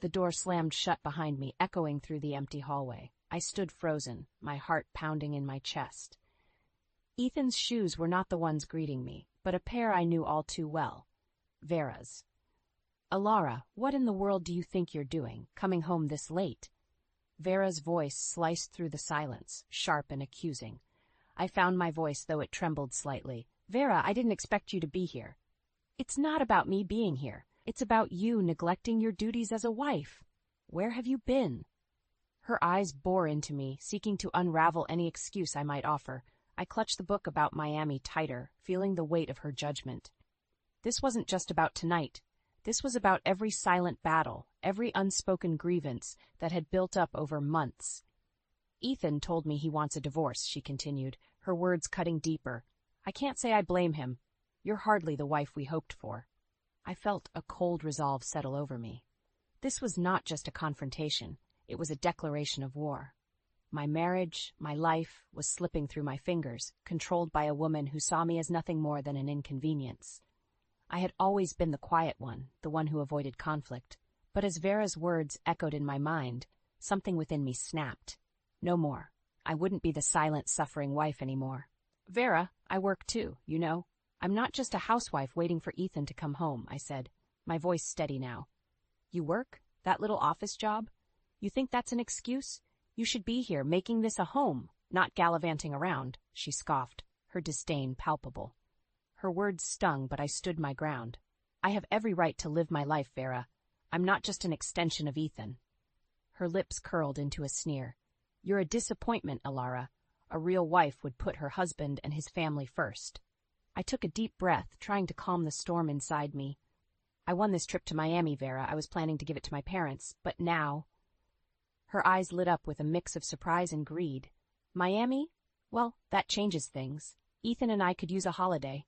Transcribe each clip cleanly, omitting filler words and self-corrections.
The door slammed shut behind me, echoing through the empty hallway. I stood frozen, my heart pounding in my chest. Ethan's shoes were not the ones greeting me, but a pair I knew all too well. Vera's. "Alara, what in the world do you think you're doing, coming home this late?" Vera's voice sliced through the silence, sharp and accusing. I found my voice, though it trembled slightly. "Vera, I didn't expect you to be here." "It's not about me being here. It's about you neglecting your duties as a wife. Where have you been?" Her eyes bore into me, seeking to unravel any excuse I might offer. I clutched the book about Miami tighter, feeling the weight of her judgment. This wasn't just about tonight. This was about every silent battle, every unspoken grievance that had built up over months. "Ethan told me he wants a divorce," she continued, her words cutting deeper. "I can't say I blame him. You're hardly the wife we hoped for." I felt a cold resolve settle over me. This was not just a confrontation. It was a declaration of war. My marriage, my life, was slipping through my fingers, controlled by a woman who saw me as nothing more than an inconvenience. I had always been the quiet one, the one who avoided conflict. But as Vera's words echoed in my mind, something within me snapped. No more. I wouldn't be the silent, suffering wife anymore. "Vera, I work too, you know. I'm not just a housewife waiting for Ethan to come home," I said, my voice steady now. "You work? That little office job? You think that's an excuse? You should be here, making this a home, not gallivanting around," she scoffed, her disdain palpable. Her words stung, but I stood my ground. "I have every right to live my life, Vera. I'm not just an extension of Ethan." Her lips curled into a sneer. "You're a disappointment, Alara. A real wife would put her husband and his family first." I took a deep breath, trying to calm the storm inside me. "I won this trip to Miami, Vera. I was planning to give it to my parents, but now—" Her eyes lit up with a mix of surprise and greed. "Miami? Well, that changes things. Ethan and I could use a holiday."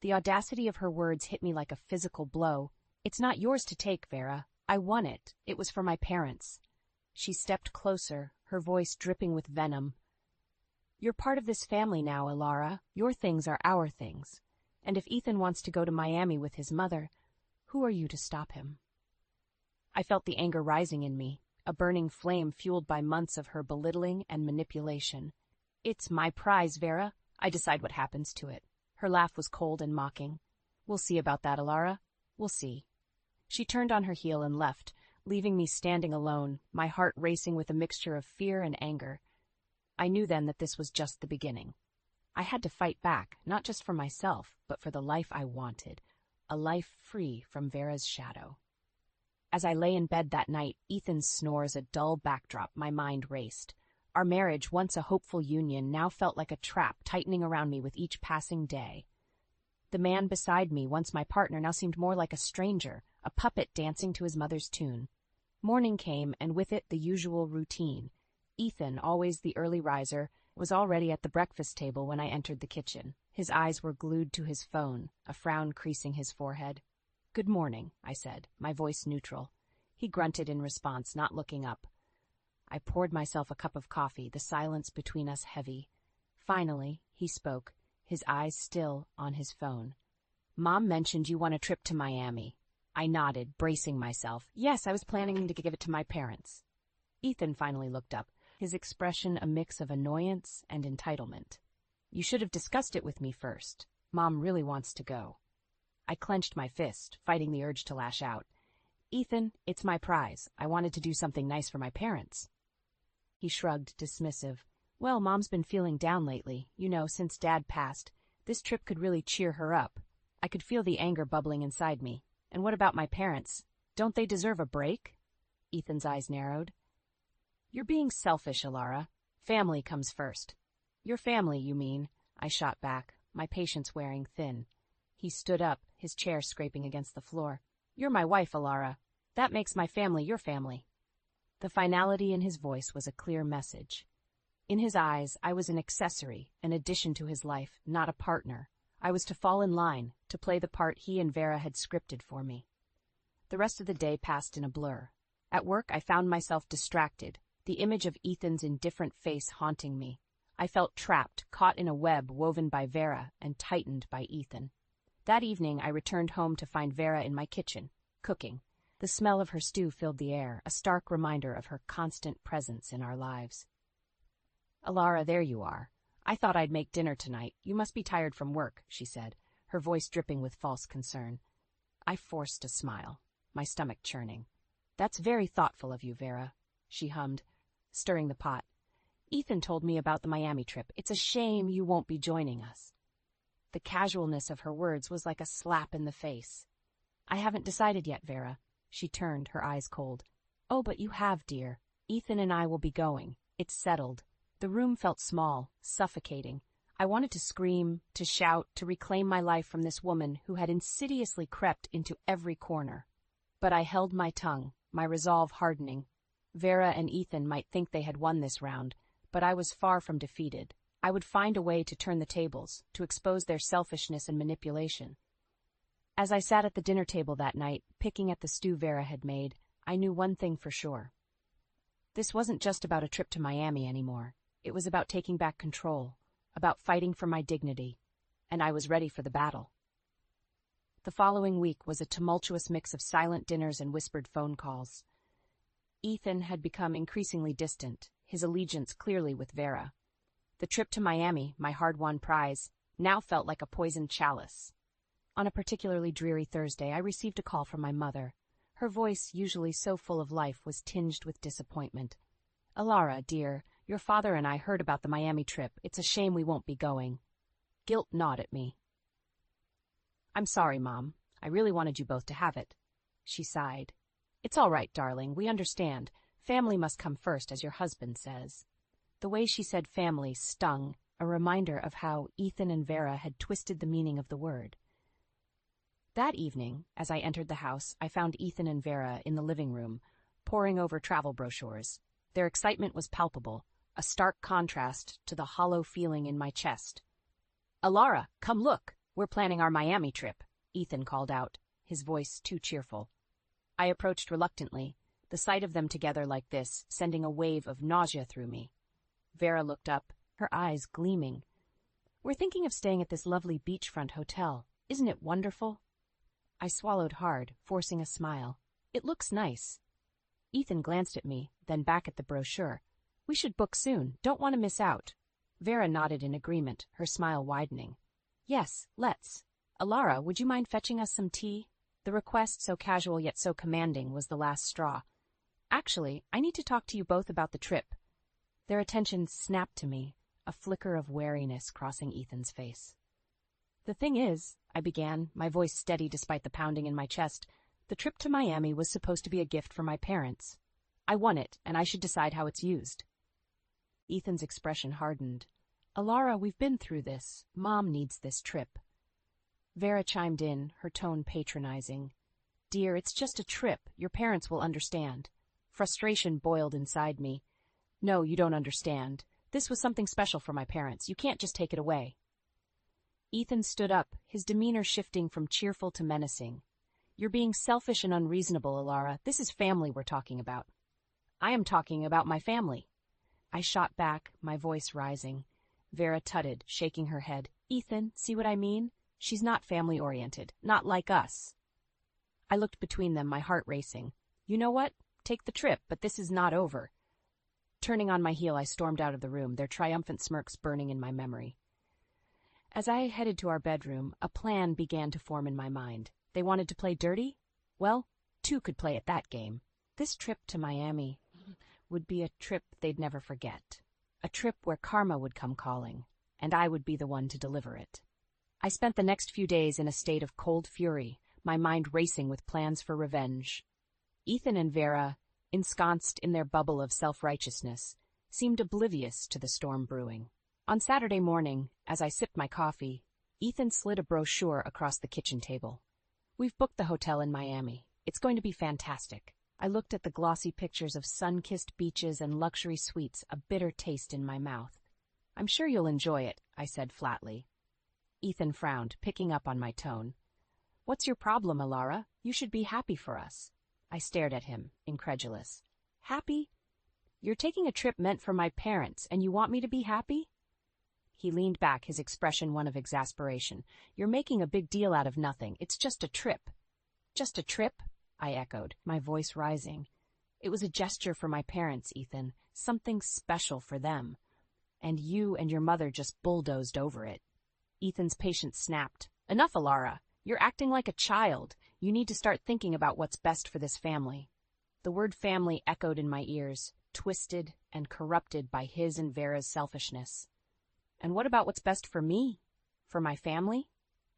The audacity of her words hit me like a physical blow. "It's not yours to take, Vera. I won it. It was for my parents." She stepped closer, her voice dripping with venom. "You're part of this family now, Alara. Your things are our things. And if Ethan wants to go to Miami with his mother, who are you to stop him?" I felt the anger rising in me, a burning flame fueled by months of her belittling and manipulation. "It's my prize, Vera. I decide what happens to it." Her laugh was cold and mocking. "We'll see about that, Alara. We'll see." She turned on her heel and left, leaving me standing alone, my heart racing with a mixture of fear and anger. I knew then that this was just the beginning. I had to fight back, not just for myself, but for the life I wanted, a life free from Vera's shadow. As I lay in bed that night, Ethan's snores a dull backdrop, my mind raced. Our marriage, once a hopeful union, now felt like a trap tightening around me with each passing day. The man beside me, once my partner, now seemed more like a stranger, a puppet dancing to his mother's tune. Morning came, and with it the usual routine. Ethan, always the early riser, was already at the breakfast table when I entered the kitchen. His eyes were glued to his phone, a frown creasing his forehead. "Good morning," I said, my voice neutral. He grunted in response, not looking up. I poured myself a cup of coffee, the silence between us heavy. Finally, he spoke, his eyes still on his phone. "Mom mentioned you want a trip to Miami." I nodded, bracing myself. "Yes, I was planning to give it to my parents." Ethan finally looked up, his expression a mix of annoyance and entitlement. "You should have discussed it with me first. Mom really wants to go." I clenched my fist, fighting the urge to lash out. "Ethan, it's my prize. I wanted to do something nice for my parents." He shrugged, dismissive. "Well, Mom's been feeling down lately, since Dad passed. This trip could really cheer her up." I could feel the anger bubbling inside me. "And what about my parents? Don't they deserve a break?" Ethan's eyes narrowed. "You're being selfish, Alara. Family comes first." "Your family, you mean," I shot back, my patience wearing thin. He stood up, his chair scraping against the floor. "You're my wife, Alara. That makes my family your family." The finality in his voice was a clear message. In his eyes, I was an accessory, an addition to his life, not a partner. I was to fall in line, to play the part he and Vera had scripted for me. The rest of the day passed in a blur. At work, I found myself distracted, the image of Ethan's indifferent face haunting me. I felt trapped, caught in a web woven by Vera and tightened by Ethan. That evening, I returned home to find Vera in my kitchen, cooking. The smell of her stew filled the air, a stark reminder of her constant presence in our lives. "Alara, there you are. I thought I'd make dinner tonight. You must be tired from work," she said, her voice dripping with false concern. I forced a smile, my stomach churning. "That's very thoughtful of you, Vera," she hummed, stirring the pot. "Ethan told me about the Miami trip. It's a shame you won't be joining us." The casualness of her words was like a slap in the face. "I haven't decided yet, Vera." She turned, her eyes cold. "Oh, but you have, dear. Ethan and I will be going. It's settled." The room felt small, suffocating. I wanted to scream, to shout, to reclaim my life from this woman who had insidiously crept into every corner. But I held my tongue, my resolve hardening. Vera and Ethan might think they had won this round, but I was far from defeated. I would find a way to turn the tables, to expose their selfishness and manipulation. As I sat at the dinner table that night, picking at the stew Vera had made, I knew one thing for sure. This wasn't just about a trip to Miami anymore. It was about taking back control, about fighting for my dignity, and I was ready for the battle. The following week was a tumultuous mix of silent dinners and whispered phone calls. Ethan had become increasingly distant, his allegiance clearly with Vera. The trip to Miami, my hard-won prize, now felt like a poisoned chalice. On a particularly dreary Thursday, I received a call from my mother. Her voice, usually so full of life, was tinged with disappointment. "Alara, dear, your father and I heard about the Miami trip. It's a shame we won't be going." Guilt gnawed at me. "I'm sorry, Mom. I really wanted you both to have it." She sighed. "It's all right, darling. We understand. Family must come first, as your husband says." The way she said family stung, a reminder of how Ethan and Vera had twisted the meaning of the word. That evening, as I entered the house, I found Ethan and Vera in the living room, poring over travel brochures. Their excitement was palpable, a stark contrast to the hollow feeling in my chest. "Alara, come look. We're planning our Miami trip," Ethan called out, his voice too cheerful. I approached reluctantly, the sight of them together like this sending a wave of nausea through me. Vera looked up, her eyes gleaming. "We're thinking of staying at this lovely beachfront hotel. Isn't it wonderful?" I swallowed hard, forcing a smile. "It looks nice." Ethan glanced at me, then back at the brochure. "We should book soon. Don't want to miss out." Vera nodded in agreement, her smile widening. "Yes, let's. Alara, would you mind fetching us some tea?" The request, so casual yet so commanding, was the last straw. "Actually, I need to talk to you both about the trip." Their attention snapped to me, a flicker of wariness crossing Ethan's face. "The thing is," I began, my voice steady despite the pounding in my chest, "the trip to Miami was supposed to be a gift for my parents. I won it, and I should decide how it's used." Ethan's expression hardened. "Alara, we've been through this. Mom needs this trip." Vera chimed in, her tone patronizing. "Dear, it's just a trip. Your parents will understand." Frustration boiled inside me. "No, you don't understand. This was something special for my parents. You can't just take it away." Ethan stood up, his demeanor shifting from cheerful to menacing. "You're being selfish and unreasonable, Alara. This is family we're talking about." "I am talking about my family." I shot back, my voice rising. Vera tutted, shaking her head. "Ethan, see what I mean? She's not family-oriented, not like us." I looked between them, my heart racing. "You know what? Take the trip, but this is not over." Turning on my heel, I stormed out of the room, their triumphant smirks burning in my memory. As I headed to our bedroom, a plan began to form in my mind. They wanted to play dirty? Well, two could play at that game. This trip to Miami would be a trip they'd never forget. A trip where karma would come calling, and I would be the one to deliver it. I spent the next few days in a state of cold fury, my mind racing with plans for revenge. Ethan and Vera, ensconced in their bubble of self-righteousness, seemed oblivious to the storm brewing. On Saturday morning, as I sipped my coffee, Ethan slid a brochure across the kitchen table. "We've booked the hotel in Miami. It's going to be fantastic." I looked at the glossy pictures of sun-kissed beaches and luxury suites, a bitter taste in my mouth. "I'm sure you'll enjoy it," I said flatly. Ethan frowned, picking up on my tone. "What's your problem, Alara? You should be happy for us." I stared at him, incredulous. "Happy? You're taking a trip meant for my parents, and you want me to be happy?" He leaned back, his expression one of exasperation. "You're making a big deal out of nothing. It's just a trip." "Just a trip?" I echoed, my voice rising. It was a gesture for my parents, Ethan, something special for them. And you and your mother just bulldozed over it. Ethan's patience snapped. Enough, Alara. You're acting like a child. You need to start thinking about what's best for this family. The word family echoed in my ears, twisted and corrupted by his and Vera's selfishness. And what about what's best for me? For my family?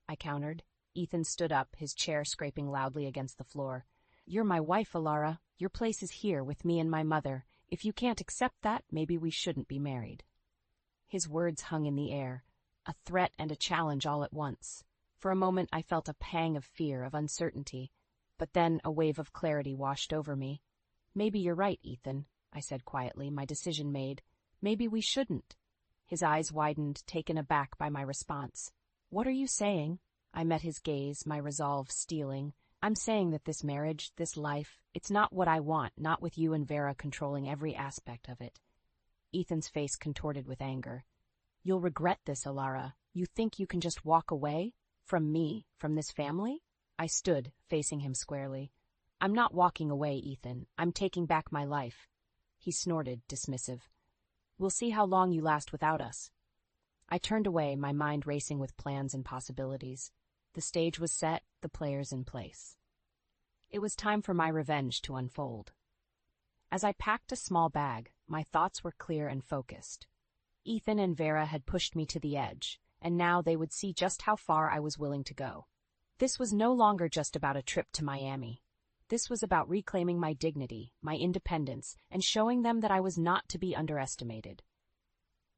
I countered. Ethan stood up, his chair scraping loudly against the floor. You're my wife, Alara. Your place is here with me and my mother. If you can't accept that, maybe we shouldn't be married. His words hung in the air, a threat and a challenge all at once. For a moment I felt a pang of fear, of uncertainty, but then a wave of clarity washed over me. Maybe you're right, Ethan, I said quietly, my decision made. Maybe we shouldn't. His eyes widened, taken aback by my response. What are you saying? I met his gaze, my resolve steeling. I'm saying that this marriage, this life, it's not what I want, not with you and Vera controlling every aspect of it. Ethan's face contorted with anger. You'll regret this, Alara. You think you can just walk away? From me? From this family? I stood, facing him squarely. I'm not walking away, Ethan. I'm taking back my life. He snorted, dismissive. We'll see how long you last without us. I turned away, my mind racing with plans and possibilities. The stage was set, the players in place. It was time for my revenge to unfold. As I packed a small bag, my thoughts were clear and focused. Ethan and Vera had pushed me to the edge, and now they would see just how far I was willing to go. This was no longer just about a trip to Miami. This was about reclaiming my dignity, my independence, and showing them that I was not to be underestimated.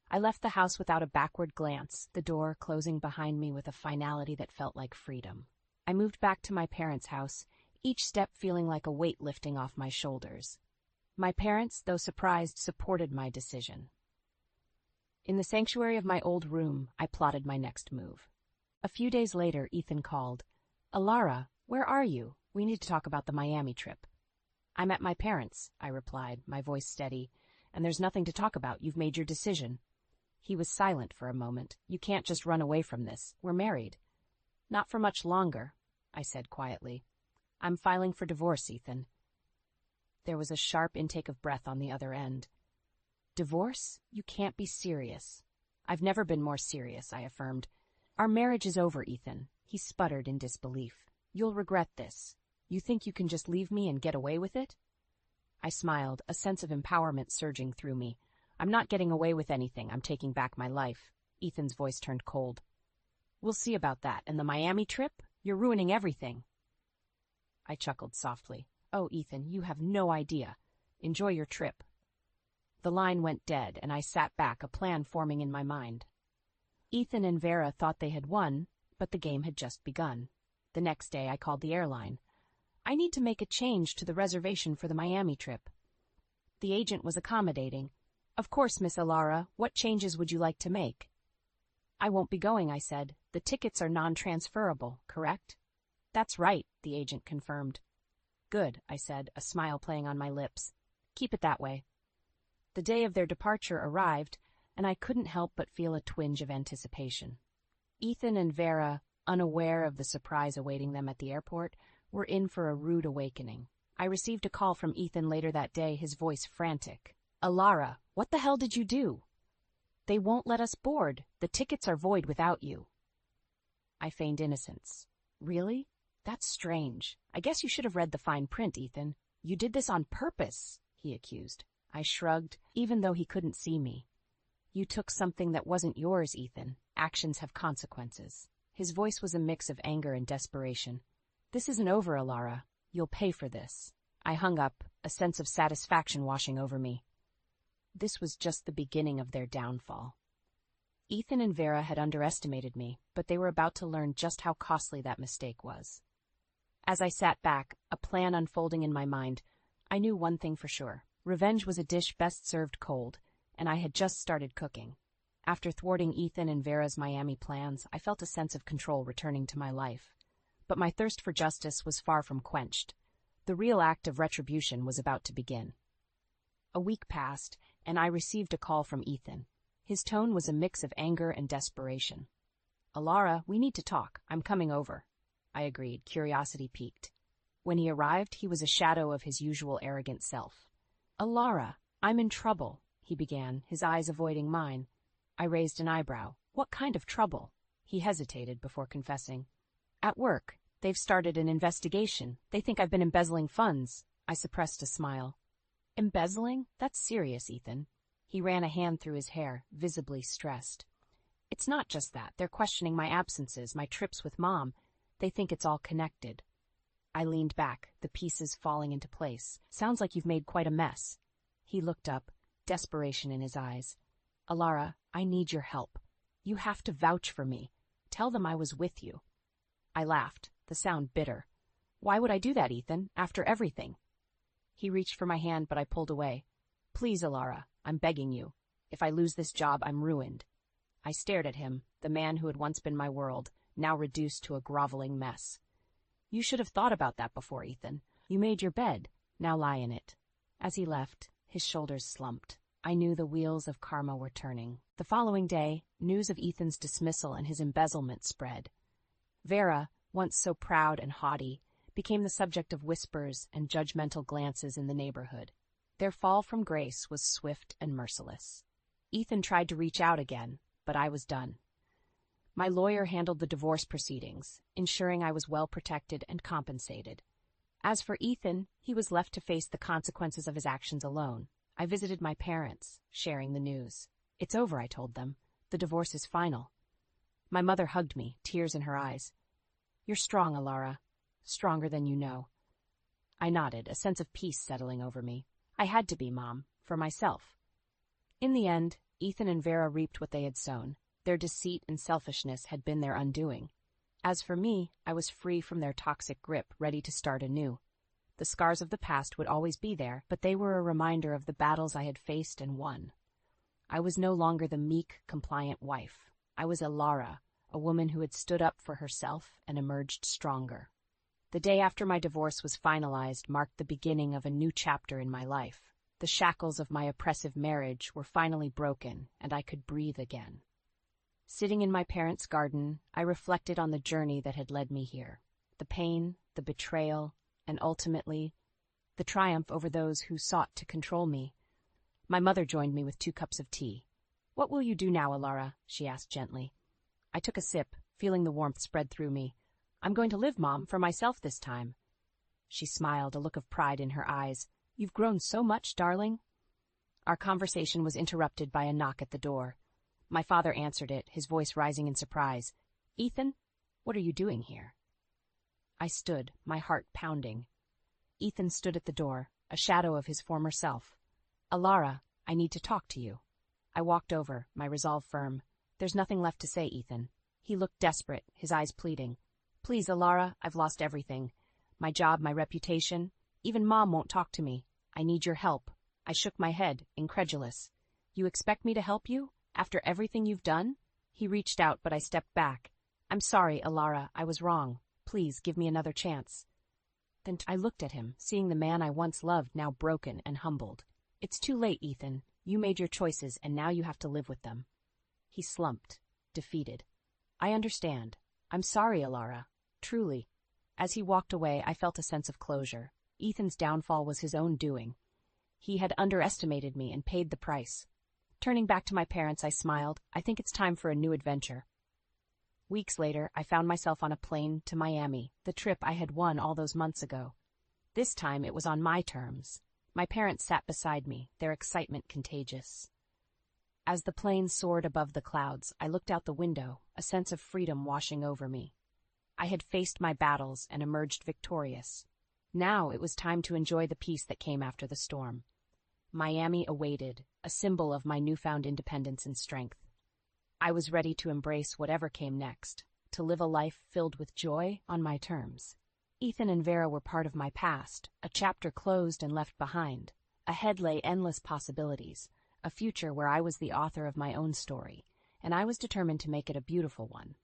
I left the house without a backward glance, the door closing behind me with a finality that felt like freedom. I moved back to my parents' house, each step feeling like a weight lifting off my shoulders. My parents, though surprised, supported my decision. In the sanctuary of my old room, I plotted my next move. A few days later, Ethan called. Alara, where are you? We need to talk about the Miami trip. I'm at my parents', I replied, my voice steady. And there's nothing to talk about. You've made your decision. He was silent for a moment. You can't just run away from this. We're married. Not for much longer, I said quietly. I'm filing for divorce, Ethan. There was a sharp intake of breath on the other end. Divorce? You can't be serious. I've never been more serious, I affirmed. Our marriage is over, Ethan. He sputtered in disbelief. You'll regret this. You think you can just leave me and get away with it? I smiled, a sense of empowerment surging through me. I'm not getting away with anything. I'm taking back my life. Ethan's voice turned cold. We'll see about that. And the Miami trip? You're ruining everything. I chuckled softly. Oh, Ethan, you have no idea. Enjoy your trip. The line went dead, and I sat back, a plan forming in my mind. Ethan and Vera thought they had won, but the game had just begun. The next day, I called the airline. I need to make a change to the reservation for the Miami trip. The agent was accommodating. Of course, Miss Alara, what changes would you like to make? I won't be going, I said. The tickets are non-transferable, correct? That's right, the agent confirmed. Good, I said, a smile playing on my lips. Keep it that way. The day of their departure arrived, and I couldn't help but feel a twinge of anticipation. Ethan and Vera, unaware of the surprise awaiting them at the airport, were in for a rude awakening. I received a call from Ethan later that day, his voice frantic. Alara, what the hell did you do? They won't let us board. The tickets are void without you. I feigned innocence. Really? That's strange. I guess you should have read the fine print, Ethan. You did this on purpose, he accused. I shrugged, even though he couldn't see me. You took something that wasn't yours, Ethan. Actions have consequences. His voice was a mix of anger and desperation. This isn't over, Alara. You'll pay for this. I hung up, a sense of satisfaction washing over me. This was just the beginning of their downfall. Ethan and Vera had underestimated me, but they were about to learn just how costly that mistake was. As I sat back, a plan unfolding in my mind, I knew one thing for sure. Revenge was a dish best served cold, and I had just started cooking. After thwarting Ethan and Vera's Miami plans, I felt a sense of control returning to my life. But my thirst for justice was far from quenched. The real act of retribution was about to begin. A week passed, and I received a call from Ethan. His tone was a mix of anger and desperation. Alara, we need to talk. I'm coming over. I agreed, curiosity piqued. When he arrived, he was a shadow of his usual arrogant self. "Alara, I'm in trouble," he began, his eyes avoiding mine. I raised an eyebrow. "What kind of trouble?" He hesitated before confessing. "At work. They've started an investigation. They think I've been embezzling funds." I suppressed a smile. "Embezzling? That's serious, Ethan." He ran a hand through his hair, visibly stressed. "It's not just that. They're questioning my absences, my trips with Mom. They think it's all connected." I leaned back, the pieces falling into place. "Sounds like you've made quite a mess." He looked up, desperation in his eyes. "Alara, I need your help. You have to vouch for me. Tell them I was with you." I laughed, the sound bitter. "Why would I do that, Ethan, after everything?" He reached for my hand, but I pulled away. "Please, Alara, I'm begging you. If I lose this job, I'm ruined." I stared at him, the man who had once been my world, now reduced to a groveling mess. "You should have thought about that before, Ethan. You made your bed. Now lie in it." As he left, his shoulders slumped. I knew the wheels of karma were turning. The following day, news of Ethan's dismissal and his embezzlement spread. Vera, once so proud and haughty, became the subject of whispers and judgmental glances in the neighborhood. Their fall from grace was swift and merciless. Ethan tried to reach out again, but I was done. My lawyer handled the divorce proceedings, ensuring I was well protected and compensated. As for Ethan, he was left to face the consequences of his actions alone. I visited my parents, sharing the news. "It's over," I told them. "The divorce is final." My mother hugged me, tears in her eyes. "You're strong, Alara. Stronger than you know." I nodded, a sense of peace settling over me. I had to be, Mom, for myself. In the end, Ethan and Vera reaped what they had sown. Their deceit and selfishness had been their undoing. As for me, I was free from their toxic grip, ready to start anew. The scars of the past would always be there, but they were a reminder of the battles I had faced and won. I was no longer the meek, compliant wife. I was Alara, a woman who had stood up for herself and emerged stronger. The day after my divorce was finalized marked the beginning of a new chapter in my life. The shackles of my oppressive marriage were finally broken, and I could breathe again. Sitting in my parents' garden, I reflected on the journey that had led me here. The pain, the betrayal, and ultimately, the triumph over those who sought to control me. My mother joined me with 2 cups of tea. "What will you do now, Alara?" she asked gently. I took a sip, feeling the warmth spread through me. "I'm going to live, Mom, for myself this time." She smiled, a look of pride in her eyes. "You've grown so much, darling." Our conversation was interrupted by a knock at the door. My father answered it, his voice rising in surprise. "Ethan, what are you doing here?" I stood, my heart pounding. Ethan stood at the door, a shadow of his former self. "Alara, I need to talk to you." I walked over, my resolve firm. "There's nothing left to say, Ethan." He looked desperate, his eyes pleading. "Please, Alara, I've lost everything. My job, my reputation. Even Mom won't talk to me. I need your help." I shook my head, incredulous. "You expect me to help you? After everything you've done?" He reached out, but I stepped back. "I'm sorry, Alara, I was wrong. Please, give me another chance." Then I looked at him, seeing the man I once loved now broken and humbled. "It's too late, Ethan. You made your choices, and now you have to live with them." He slumped, defeated. "I understand. I'm sorry, Alara. Truly." As he walked away, I felt a sense of closure. Ethan's downfall was his own doing. He had underestimated me and paid the price. Turning back to my parents, I smiled. "I think it's time for a new adventure." Weeks later, I found myself on a plane to Miami, the trip I had won all those months ago. This time it was on my terms. My parents sat beside me, their excitement contagious. As the plane soared above the clouds, I looked out the window, a sense of freedom washing over me. I had faced my battles and emerged victorious. Now it was time to enjoy the peace that came after the storm. Miami awaited, a symbol of my newfound independence and strength. I was ready to embrace whatever came next, to live a life filled with joy on my terms. Ethan and Vera were part of my past, a chapter closed and left behind. Ahead lay endless possibilities, a future where I was the author of my own story, and I was determined to make it a beautiful one.